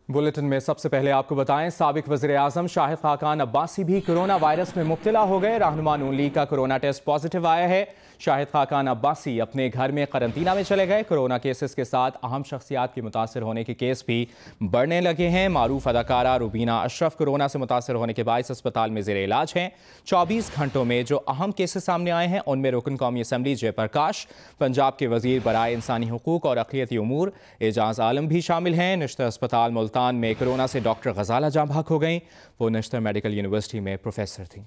Bulletin में सबसे पहले आपको बताएं, साबिक वज़ीर-ए-आज़म शाहिद खाकान अब्बासी भी कोरोना वायरस में मुब्तला हो गए। रहनुमा नून लीग का कोरोना टेस्ट पॉजिटिव आया है। शाहिद खाकान अब्बासी अपने घर में करंतना में चले गए। कोरोना केसेस के साथ अहम शख्सियात के मुतासर होने के केस भी बढ़ने लगे हैं। मारूफ अदाकारा रुबीना अशरफ कोरोना से मुतासर होने के बायस अस्पताल में ज़ेर इलाज हैं। 24 घंटों में जो अहम केसेस सामने आए हैं उनमें रुकन कौमी असम्बली जयप्रकाश, पंजाब के वज़ीर बराए इंसानी हुकूक और अक़लियती उमूर एजाज आलम भी शामिल हैं। नश्तर अस्पताल मुल्तान में कोरोना से डॉक्टर गजाला जाँ भाग हो गईं। वो नश्तर मेडिकल यूनिवर्सिटी में प्रोफेसर थीं।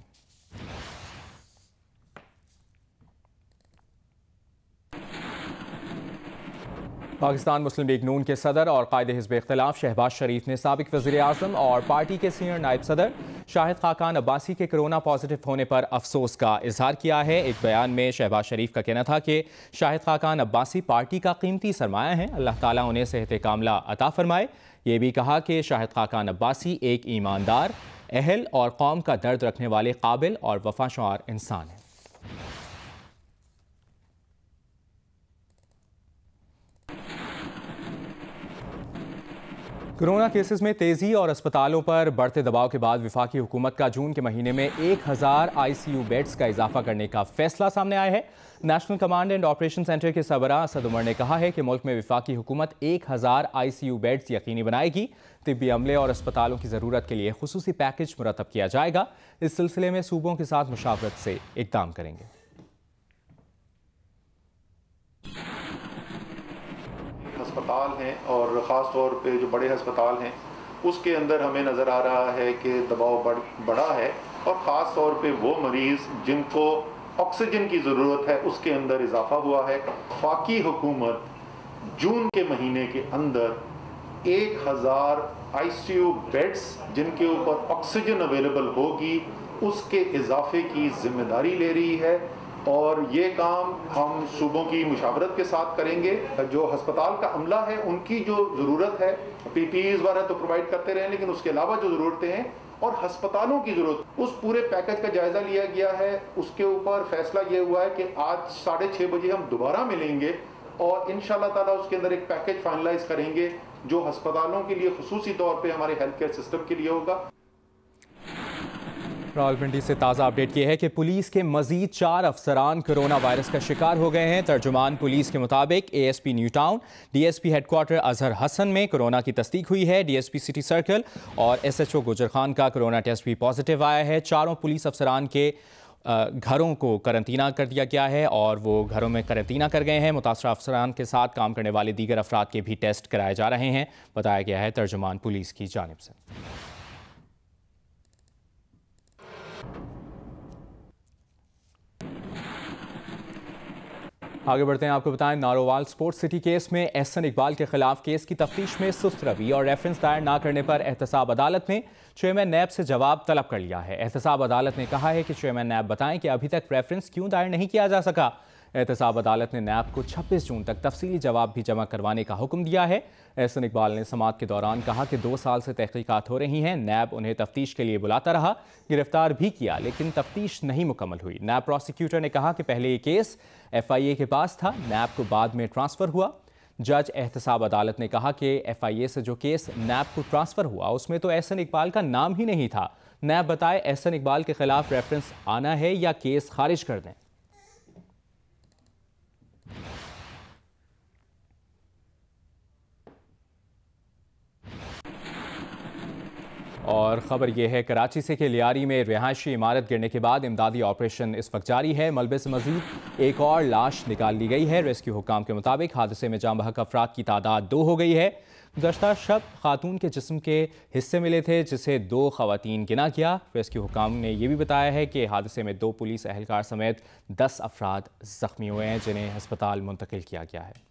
पाकिस्तान मुस्लिम लीग नून के सदर और कायदे हिज़्ब इख्तिलाफ शहबाज शरीफ ने साबिक वज़ीर-ए-आज़म और पार्टी के सीनियर नायब सदर शाहिद खाकान अब्बासी के कोरोना पॉजिटिव होने पर अफसोस का इजहार किया है। एक बयान में शहबाज शरीफ का कहना था कि शाहिद खाकान अब्बासी पार्टी का कीमती सरमाया है, अल्लाह ताला उन्हें सेहत कामला अता फरमाए। ये भी कहा कि शाहिद खाकान अब्बासी एक ईमानदार, अहल और कौम का दर्द रखने वाले काबिल और वफाशुआर इंसान हैं। कोरोना केसेस में तेजी और अस्पतालों पर बढ़ते दबाव के बाद वफाकी हुकूमत का जून के महीने में 1000 ICU बेड्स का इजाफा करने का फैसला सामने आया है। National command and operation centre के सरबराह असद उमर ने कहा है कि मुल्क में वफाकी हुकूमत 1000 ICU बेड्स यकीनी बनाएगी। तिब्बी अमले और अस्पतालों की ज़रूरत के लिए खुसूसी पैकेज मुरतब किया जाएगा। इस सिलसिले में सूबों के साथ मुशावरत से इक़दाम करेंगे। अस्पताल हैं और ख़ास तौर पे जो बड़े अस्पताल हैं उसके अंदर हमें नज़र आ रहा है कि दबाव बढ़ा है और ख़ास तौर पे वो मरीज़ जिनको ऑक्सीजन की ज़रूरत है उसके अंदर इजाफा हुआ है। वफाकी हुकूमत जून के महीने के अंदर 1000 ICU बेड्स जिनके ऊपर ऑक्सीजन अवेलेबल होगी उसके इजाफे की जिम्मेदारी ले रही है और ये काम हम सूबों की मुशावरत के साथ करेंगे। जो अस्पताल का अमला है उनकी जो ज़रूरत है PPEs वगैरह तो प्रोवाइड करते रहे, लेकिन उसके अलावा जो ज़रूरतें हैं और अस्पतालों की ज़रूरत उस पूरे पैकेज का जायज़ा लिया गया है। उसके ऊपर फैसला ये हुआ है कि आज 6:30 बजे हम दोबारा मिलेंगे और इंशाअल्लाह ताला उसके अंदर एक पैकेज फाइनलाइज करेंगे जो अस्पतालों के लिए खुसूसी तौर पर हमारे हेल्थ केयर सिस्टम के लिए होगा। रावलपिंडी से ताज़ा अपडेट ये है कि पुलिस के मजीद 4 अफसरान कोरोना वायरस का शिकार हो गए हैं। तर्जुमान पुलिस के मुताबिक ASP New Town, DSP headquarter Azhar Hasan में कोरोना की तस्दीक हुई है। DSP सिटी सर्कल और SHO गुजर खान का कोरोना टेस्ट भी पॉजिटिव आया है। चारों पुलिस अफसरान के घरों को करंतना कर दिया गया है और वो घरों में करंतना कर गए हैं। मुतासरा अफसरान के साथ काम करने वाले दीगर अफराद के भी टेस्ट कराए जा रहे हैं, बताया गया है तर्जुमान पुलिस की जानिब से। आगे बढ़ते हैं, आपको बताएं नारोवाल स्पोर्ट्स सिटी केस में एहसन इकबाल के खिलाफ केस की तफ्तीश में सुस्त रवि और रेफरेंस दायर न करने पर एहतसाब अदालत ने चेयरमैन नैब से जवाब तलब कर लिया है। एहतसाब अदालत ने कहा है कि चेयरमैन नैब बताएं कि अभी तक रेफरेंस क्यों दायर नहीं किया जा सका। एहतसाब अदालत ने नैब को 26 जून तक तफसीली जवाब भी जमा करवाने का हुक्म दिया है। एहसन इकबाल ने समाअत के दौरान कहा कि 2 साल से तहकीकात हो रही हैं, नैब उन्हें तफ्तीश के लिए बुलाता रहा, गिरफ्तार भी किया, लेकिन तफ्तीश नहीं मुकम्मल हुई। नैब प्रोसिक्यूटर ने कहा कि पहले ये केस FIA के पास था, नैब को बाद में ट्रांसफ़र हुआ। जज एहतसाब अदालत ने कहा कि FIA से जो केस नैब को ट्रांसफ़र हुआ उसमें तो एहसन इकबाल का नाम ही नहीं था। नैब बताए एहसन इकबाल के खिलाफ रेफरेंस आना है या केस खारिज कर दें। और ख़बर यह है कराची से कि लियारी में रिहायशी इमारत गिरने के बाद इमदादी ऑपरेशन इस वक्त जारी है। मलबे से मजीद एक और लाश निकाल ली गई है। रेस्क्यू हुकाम के मुताबिक हादसे में जाँ बहक अफराद की तादाद 2 हो गई है। गुज़श्ता शब खातून के जिस्म के हिस्से मिले थे जिसे 2 ख़वातीन गिना गया। रेस्क्यू हुकाम ने यह भी बताया है कि हादसे में 2 पुलिस एहलकार समेत 10 अफराद ज़ख्मी हुए हैं जिन्हें हस्पताल मुंतकिल किया गया है।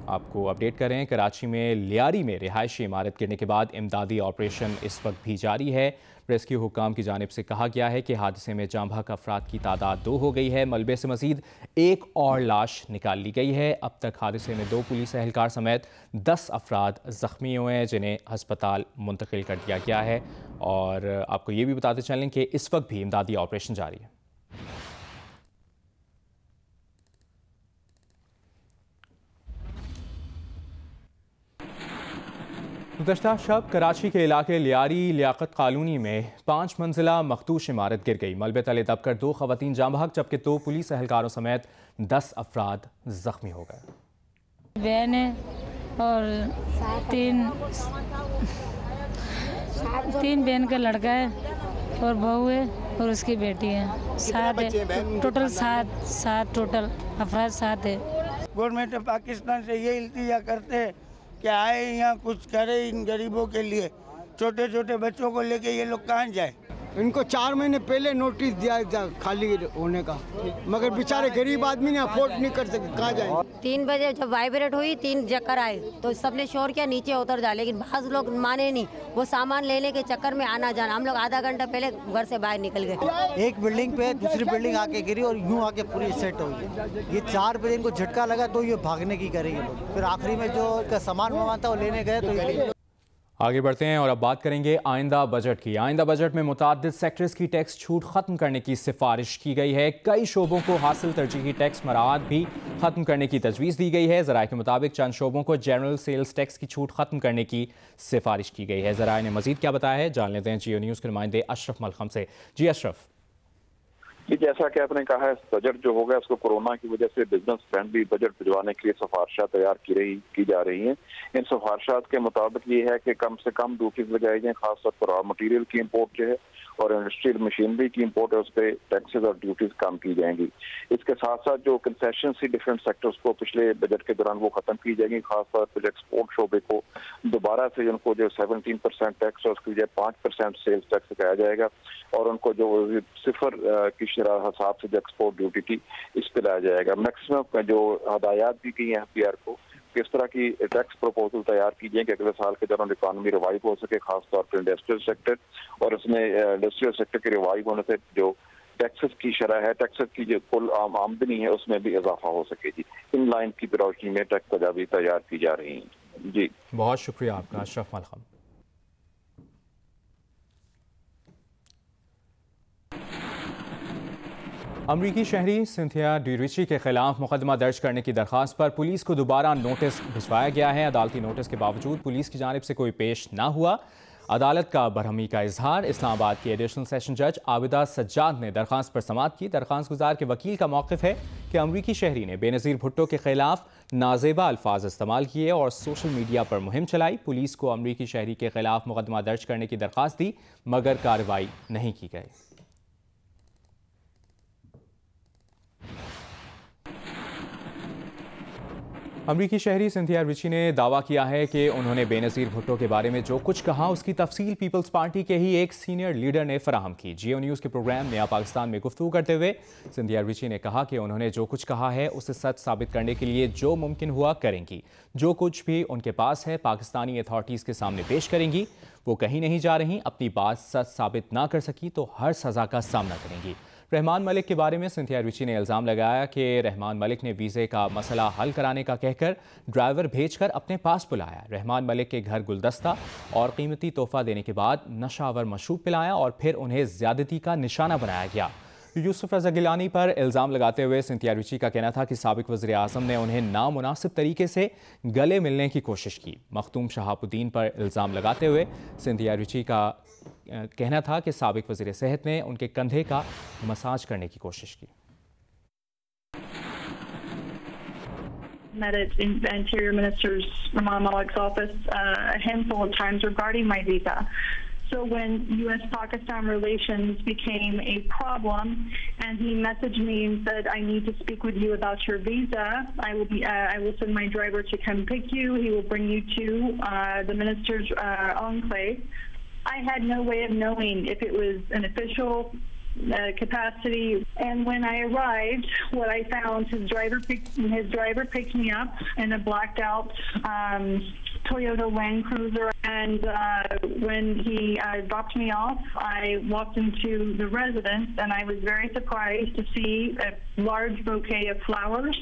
आपको अपडेट करें, कराची में लियारी में रिहायशी इमारत गिरने के बाद इमदादी ऑपरेशन इस वक्त भी जारी है। रेस्क्यू हुकाम की जानिब से कहा गया है कि हादसे में जाँ बहक अफराद की तादाद 2 हो गई है। मलबे से मजीद एक और लाश निकाल ली गई है। अब तक हादसे में 2 पुलिस एहलकार समेत 10 अफराद ज़ख्मी हुए हैं जिन्हें हस्पताल मुंतकिल कर दिया गया है। और आपको ये भी बताते चलें कि इस वक्त भी इमदादी ऑपरेशन जारी है। गुज़श्ता शब कराची के इलाके लियारी लियाकत कॉलोनी में 5 मंजिला मखदूश इमारत गिर गई। मलबे तले दबकर 2 खवातीन जाँ बहक जबकि 2 पुलिस एहलकारों समेत 10 अफराद जख्मी हो गए। बहन है और तीन बहन का लड़का है और बहू है और उसकी बेटी है। 7 है टोटल, 7 टोटल अफराद 7 है। गवर्नमेंट पाकिस्तान से ये इल्तिजा करते हैं कि आए यहाँ कुछ करे इन गरीबों के लिए। छोटे छोटे बच्चों को लेके ये लोग कहाँ जाए? इनको 4 महीने पहले नोटिस दिया खाली होने का, मगर बेचारे गरीब आदमी ने अफोर्ड नहीं कर सके, कहाँ जाए। 3 बजे जब वाइब्रेट हुई 3 चक्कर आए तो सबने शोर किया नीचे उतर जा, लेकिन बाज़ लोग माने नहीं। वो सामान लेने के चक्कर में आना जाना, हम लोग आधा घंटा पहले घर से बाहर निकल गए। एक बिल्डिंग पे दूसरी बिल्डिंग आके गिरी और यूं आके पूरी सेट हो गई। ये 4 बजे इनको झटका लगा तो ये भागने की करेंगे लोग। फिर आखिरी में जो सामान वामान था वो लेने गए तो ये। आगे बढ़ते हैं और अब बात करेंगे आइंदा बजट की। आइंदा बजट में मुताद्दिद सेक्टर्स की टैक्स छूट खत्म करने की सिफारिश की गई है। कई शोबों को हासिल तरजीही टैक्स मराहत भी खत्म करने की तजवीज़ दी गई है। ज़राए के मुताबिक चंद शोबों को जनरल सेल्स टैक्स की छूट खत्म करने की सिफारिश की गई है। ज़राए ने मजीद क्या बताया है, जान लेते हैं जियो न्यूज़ के नुमाइंदे अशरफ मलखम से। जी अशरफ। जी, जैसा कि आपने कहा है, बजट जो होगा उसको कोरोना की वजह से बिजनेस फ्रेंडली बजट भिजवाने के लिए सिफारिशात तैयार की जा रही हैं। इन सिफारिशात के मुताबिक ये है कि कम से कम ड्यूटीज लगाई जाए, खासतौर पर रॉ मटीरियल की इम्पोर्ट जो है और इंडस्ट्रियल मशीनरी की इम्पोर्ट है उस पर टैक्सेस और ड्यूटीज कम की जाएंगी। इसके साथ साथ जो कंसेशन थी डिफरेंट सेक्टर्स को पिछले बजट के दौरान वो खत्म की जाएंगी। खासतौर पर एक्सपोर्ट शोबे को दोबारा से उनको जो 17% टैक्स और उसकी वजह 5% सेल्स टैक्स लगाया जाएगा और उनको जो 0 की हिसाब से जो एक्सपोर्ट ड्यूटी थी इस पे लाया जाएगा। मैक्सिमम जो हदायत दी गई है एफपीआर को किस तरह की टैक्स प्रपोजल तैयार कीजिए कि अगले साल के दौरान इकॉनमी रिवाइव हो सके, खासतौर पर इंडस्ट्रियल सेक्टर, और उसमें इंडस्ट्रियल सेक्टर के रिवाइव होने से जो टैक्सेस की शरह है, टैक्सेस की जो कुल आमदनी है उसमें भी इजाफा हो सके। जी, इन लाइन की रोशनी में टैक्स तजावीज़ तैयार की जा रही हैं। जी, बहुत शुक्रिया आपका अशरफ मलखम। अमरीकी शहरी सिंथिया डी रिची के खिलाफ मुकदमा दर्ज करने की दरख्वास्त पर पुलिस को दोबारा नोटिस भिजवाया गया है। अदालती नोटिस के बावजूद पुलिस की जानिब से कोई पेश ना हुआ। अदालत का बरहमी का इजहार। इस्लामाबाद की एडिशनल सेशन जज आबिदा सज्जाद ने दरख्वास्त पर समाअत की। दरख्वास्त गुजार के वकील का मौक़िफ़ है कि अमरीकी शहरी ने बेनज़ीर भुट्टो के खिलाफ नाजेबा अल्फाज इस्तेमाल किए और सोशल मीडिया पर मुहिम चलाई। पुलिस को अमरीकी शहरी के खिलाफ मुकदमा दर्ज करने की दरख्वास्त दी मगर कार्रवाई नहीं की गई। अमरीकी शहरी सिंथिया रिची ने दावा किया है कि उन्होंने बेनज़ीर भुट्टो के बारे में जो कुछ कहा उसकी तफसील पीपल्स पार्टी के ही एक सीनियर लीडर ने फराहम की। जियो न्यूज़ के प्रोग्राम नया पाकिस्तान में गुफ्तगू करते हुए सिंथिया रिची ने कहा कि उन्होंने जो कुछ कहा है उसे सच साबित करने के लिए जो मुमकिन हुआ करेंगी। जो कुछ भी उनके पास है पाकिस्तानी अथॉरिटीज़ के सामने पेश करेंगी। वो कहीं नहीं जा रही, अपनी बात सच साबित ना कर सकी तो हर सज़ा का सामना करेंगी। रहमान मलिक के बारे में सिंथिया रिची ने इल्ज़ाम लगाया कि रहमान मलिक ने वीज़े का मसला हल कराने का कहकर ड्राइवर भेजकर अपने पास बुलाया। रहमान मलिक के घर गुलदस्ता और कीमती तोहफा देने के बाद नशावर मशरूब पिलाया और फिर उन्हें ज़्यादती का निशाना बनाया गया। यूसुफ रज़ा गिलानी पर इल्ज़ाम लगाते हुए सिंथिया रिची का कहना था कि साबिक वज़ीर आज़म ने उन्हें नामुनासिब तरीके से गले मिलने की कोशिश की। मखदूम शहाबुद्दीन पर इल्ज़ाम लगाते हुए सिंथिया रिची का कहना था कि साबिक वज़ीर सेहत ने उनके कंधे का मसाज करने की कोशिश की। Met at Interior Minister's Rahman Malik's office a handful of times regarding my visa. So when U.S.-Pakistan relations became a problem, and he messaged me and said, "I need to speak with you about your visa. I will send my driver to come pick you. He will bring you to the minister's enclave." I had no way of knowing if it was an official capacity. And when I arrived, what I found, his driver picked me up in a blacked out Toyota Land Cruiser. And when he dropped me off, I walked into the residence, and I was very surprised to see a large bouquet of flowers.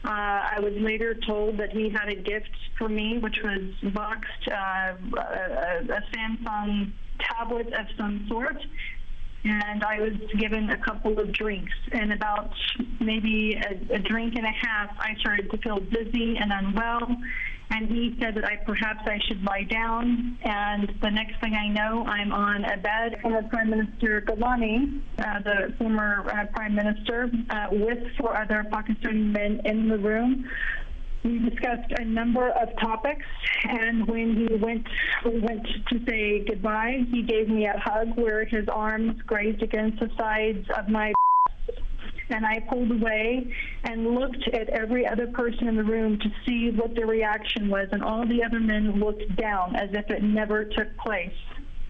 I was later told that he had a gift for me, which was boxed a Samsung tablet of some sort, and I was given a couple of drinks. And about maybe a drink and a half, I started to feel dizzy and unwell, and he said that perhaps I should lie down, and the next thing I know, I'm on a bed. And Prime Minister Gilani, the former Prime Minister, with 4 other Pakistani men in the room. We discussed a number of topics, and when we went to say goodbye, he gave me a hug where his arms grazed against the sides of my and I pulled away and looked at every other person in the room to see what their reaction was, and all the other men looked down as if it never took place.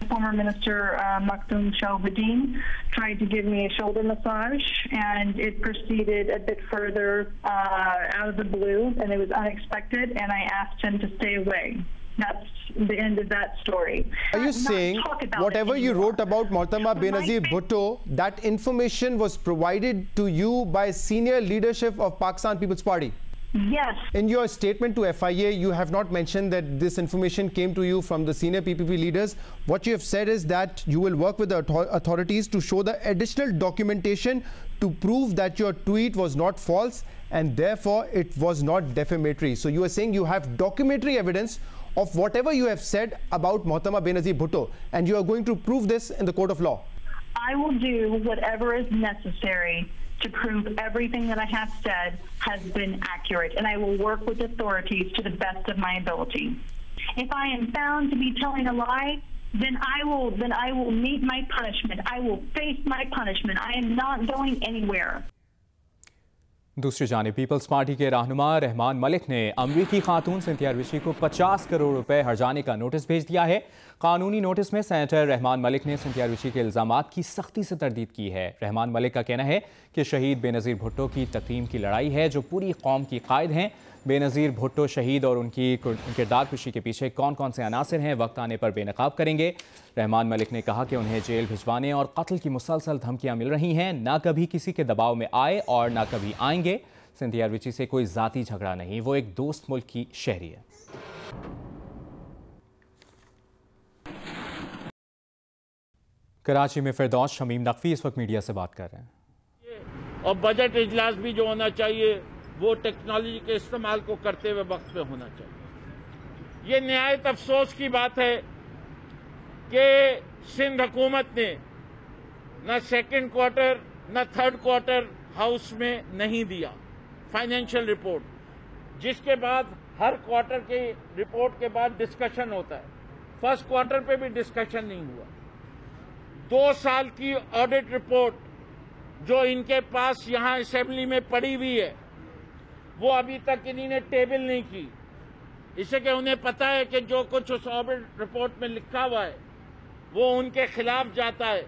Former Minister Maktoum Shahbudin tried to give me a shoulder massage, and it proceeded a bit further out of the blue, and it was unexpected, and I asked him to stay away. That's the end of that story. Are you saying whatever you wrote about Mohtama Benazir Bhutto, that information was provided to you by senior leadership of Pakistan People's Party? Yes. In your statement to FIA, you have not mentioned that this information came to you from the senior PPP leaders. What you have said is that you will work with the authorities to show the additional documentation to prove that your tweet was not false and therefore it was not defamatory. So you are saying you have documentary evidence of whatever you have said about Mohtama Benazir Bhutto, and you are going to prove this in the court of law. I will do whatever is necessary to prove everything that I have said has been accurate, and I will work with authorities to the best of my ability. If I am found to be telling a lie, then I will meet my punishment. I will face my punishment. I am not going anywhere. दूसरी जानिब peoples party के रहनुमा रहमान मलिक ने अमरीकी खातून Cynthia Richie को 50 करोड़ रुपए हर्जाने का notice भेज दिया है। कानूनी नोटिस में सेनेटर रहमान मलिक ने सिंथिया रिची के इल्जामात की सख्ती से तरदीद की है। रहमान मलिक का कहना है कि शहीद बेनज़ीर भुट्टो की तक़दीम की लड़ाई है जो पूरी कौम की कायद हैं। बेनज़ीर भुट्टो शहीद और उनकी किरदार कुशी के पीछे कौन कौन से अनासिर हैं वक्त आने पर बेनकाब करेंगे। रहमान मलिक ने कहा कि उन्हें जेल भिजवाने और कत्ल की मुसलसल धमकियां मिल रही हैं, ना कभी किसी के दबाव में आए और ना कभी आएंगे। सिंथिया रिची से कोई जाती झगड़ा नहीं, वो एक दोस्त मुल्क की शहरी है। कराची में फिरदौस शमीम नकवी इस वक्त मीडिया से बात कर रहे हैं। और बजट इजलास भी जो होना चाहिए वो टेक्नोलॉजी के इस्तेमाल को करते हुए वक्त पे होना चाहिए। ये निहायत अफसोस की बात है कि सिंध हुकूमत ने न सेकंड क्वार्टर न थर्ड क्वार्टर हाउस में नहीं दिया फाइनेंशियल रिपोर्ट, जिसके बाद हर क्वार्टर के रिपोर्ट के बाद डिस्कशन होता है। फर्स्ट क्वार्टर पे भी डिस्कशन नहीं हुआ। 2 साल की ऑडिट रिपोर्ट जो इनके पास यहां असेंबली में पड़ी हुई है वो अभी तक इन्होंने टेबल नहीं की, इससे कि उन्हें पता है कि जो कुछ उस ऑडिट रिपोर्ट में लिखा हुआ है वो उनके खिलाफ जाता है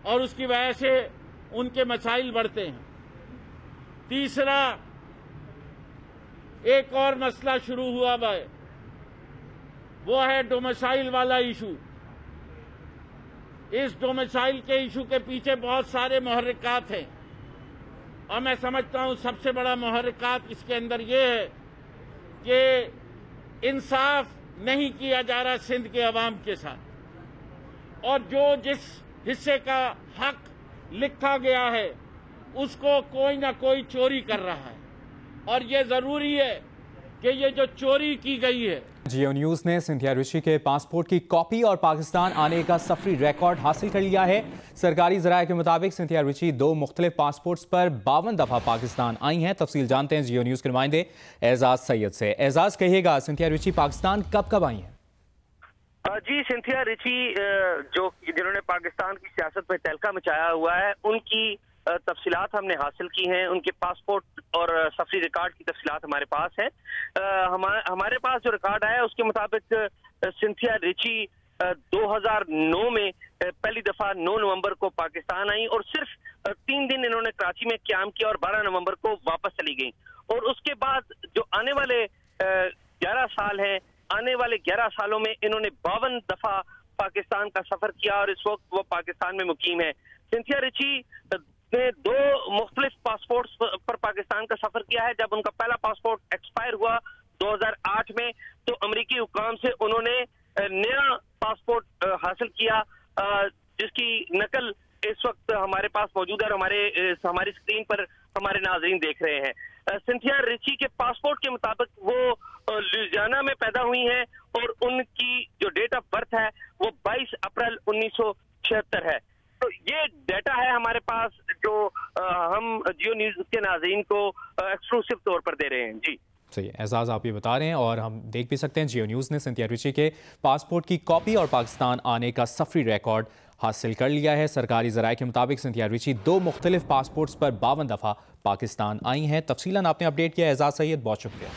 और उसकी वजह से उनके मसाइल बढ़ते हैं। तीसरा, एक और मसला शुरू हुआ हुआ है, वो है डोमिसाइल वाला इशू। इस डोमिसाइल के इशू के पीछे बहुत सारे मुहर्रिकात हैं और मैं समझता हूं सबसे बड़ा मुहर्रिकात इसके अंदर ये है कि इंसाफ नहीं किया जा रहा सिंध के अवाम के साथ, और जो जिस हिस्से का हक लिखा गया है उसको कोई ना कोई चोरी कर रहा है, और ये जरूरी है कि ये जो चोरी की गई है। जियो न्यूज़ ने सिंथिया रिची के पासपोर्ट की कॉपी और पाकिस्तान आने का सफरी रिकॉर्ड हासिल कर लिया है। सरकारी ज़राए के मुताबिक सिंथिया रिची 2 मुख्तलिफ पासपोर्ट्स पर 52 दफ़ा पाकिस्तान आई हैं। तफसील जानते हैं जियो न्यूज़ के नुमाइंदे एजाज सैयद से। एजाज, कहिएगा सिंथिया रिची पाकिस्तान कब आई हैं? जी, सिंथिया रिची जिन्होंने पाकिस्तान की सियासत पर तहलका मचाया हुआ है, उनकी तफसीलात हमने हासिल की हैं। उनके पासपोर्ट और सफरी रिकॉर्ड की तफसीलात हमारे पास है। हमारे पास जो रिकॉर्ड आया है उसके मुताबिक सिंथिया रिची 2009 में पहली दफा 9 नवंबर को पाकिस्तान आई और सिर्फ 3 दिन इन्होंने कराची में क्याम किया और 12 नवंबर को वापस चली गई। और उसके बाद जो आने वाले 11 साल हैं, आने वाले 11 सालों में इन्होंने 52 दफा पाकिस्तान का सफर किया और इस वक्त वो पाकिस्तान में मुकीम है। सिंथिया रिची ने 2 मुख्तलिफ पासपोर्ट पर पाकिस्तान का सफर किया है। जब उनका पहला पासपोर्ट एक्सपायर हुआ 2008 में, तो अमेरिकी हुकाम से उन्होंने नया पासपोर्ट हासिल किया, जिसकी नकल इस वक्त हमारे पास मौजूद है और हमारी स्क्रीन पर हमारे नाजरीन देख रहे हैं। सिंथिया रिची के पासपोर्ट के मुताबिक वो लुइसियाना में पैदा हुई हैं और उनकी जो डेट ऑफ बर्थ है वो 22 अप्रैल 1976 है। तो ये डाटा है हमारे पास जो हम जियो न्यूज के नाज़रीन को एक्सक्लूसिव तौर पर दे रहे हैं। जी सही एजाज, आप ये बता रहे हैं और हम देख भी सकते हैं जियो न्यूज़ ने सिंथिया रिची के पासपोर्ट की कॉपी और पाकिस्तान आने का सफरी रिकॉर्ड हासिल कर लिया है। सरकारी ज़राए के मुताबिक सिंथिया रिची 2 मुख्तलिफ पासपोर्ट्स पर 52 दफ़ा पाकिस्तान आई हैं। तफसीलन आपने अपडेट किया एजाज सैयद, बहुत शुक्रिया।